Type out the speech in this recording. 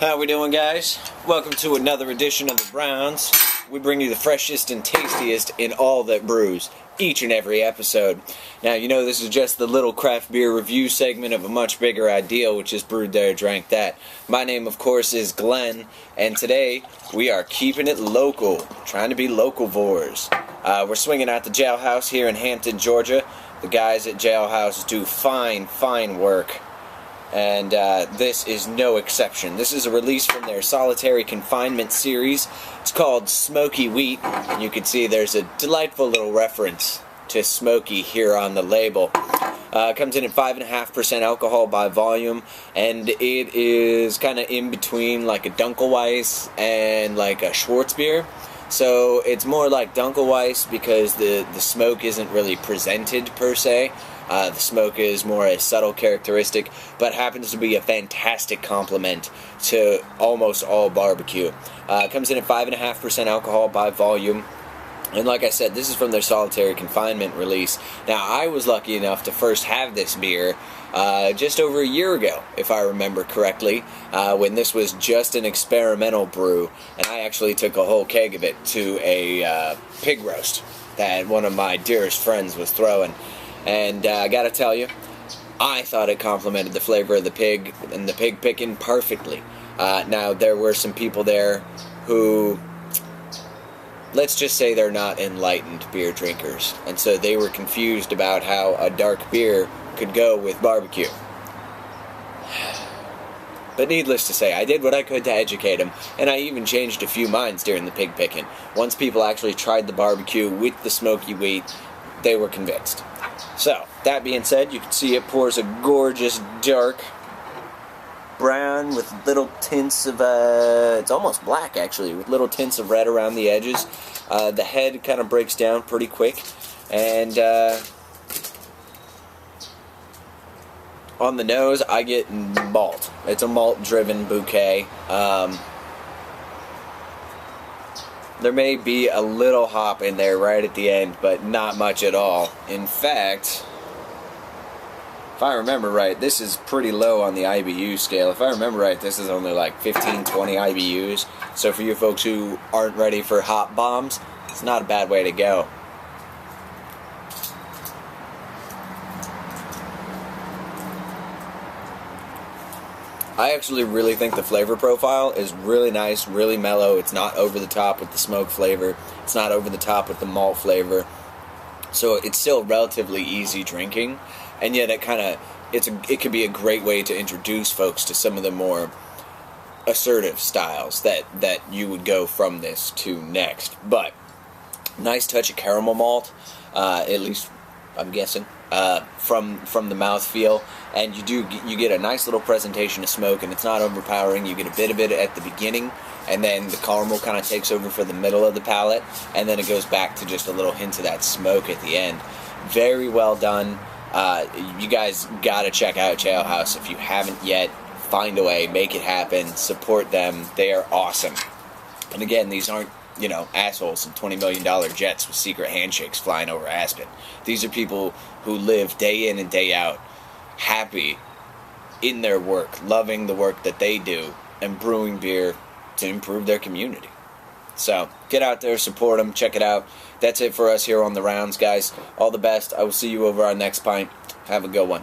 How we doing, guys? Welcome to another edition of the Browns. We bring you the freshest and tastiest in all that brews, each and every episode. Now, you know this is just the little craft beer review segment of a much bigger ideal, which is Brewed There, Drank That. My name, of course, is Glenn, and today we are keeping it local, trying to be local-vores. We're swinging out the Jailhouse here in Hampton, Georgia. The guys at Jailhouse do fine work. And this is no exception. This is a release from their solitary confinement series. It's called Smokey Wheat. And you can see there's a delightful little reference to Smokey here on the label. It comes in at 5.5% alcohol by volume, and it is kind of in between like a Dunkelweiss and like a Schwarzbier. So it's more like Dunkelweiss because the smoke isn't really presented per se. The smoke is more a subtle characteristic, but happens to be a fantastic complement to almost all barbecue. It comes in at 5.5% alcohol by volume. And like I said, this is from their solitary confinement release. Now, I was lucky enough to first have this beer just over a year ago, if I remember correctly, when this was just an experimental brew, and I actually took a whole keg of it to a pig roast that one of my dearest friends was throwing. And I gotta tell you, I thought it complemented the flavor of the pig and the pig picking perfectly. Now, there were some people there who, let's just say they're not enlightened beer drinkers, and so they were confused about how a dark beer could go with barbecue. But needless to say, I did what I could to educate them, and I even changed a few minds during the pig picking. Once people actually tried the barbecue with the Smokey Wheat, they were convinced. So, that being said, you can see it pours a gorgeous dark brown with little tints of, it's almost black actually, with little tints of red around the edges. The head kind of breaks down pretty quick, and on the nose I get malt. It's a malt-driven bouquet. There may be a little hop in there right at the end, but not much at all. In fact, if I remember right, this is pretty low on the IBU scale. If I remember right, this is only like 15, 20 IBUs. So for you folks who aren't ready for hop bombs, it's not a bad way to go. I actually really think the flavor profile is really nice, really mellow. It's not over the top with the smoke flavor. It's not over the top with the malt flavor. So it's still relatively easy drinking, and yet it could be a great way to introduce folks to some of the more assertive styles that you would go from this to next. But nice touch of caramel malt, at least I'm guessing, from the mouthfeel, and you get a nice little presentation of smoke, and it's not overpowering. You get a bit of it at the beginning, and then the caramel kind of takes over for the middle of the palate, and then it goes back to just a little hint of that smoke at the end. Very well done. You guys gotta check out Jailhouse if you haven't yet. Find a way, make it happen, support them. They are awesome. And again, these aren't, assholes in $20 million jets with secret handshakes flying over Aspen. These are people who live day in and day out, happy in their work, loving the work that they do, and brewing beer to improve their community. So, get out there, support them, check it out. That's it for us here on The Rounds, guys. All the best. I will see you over our next pint. Have a good one.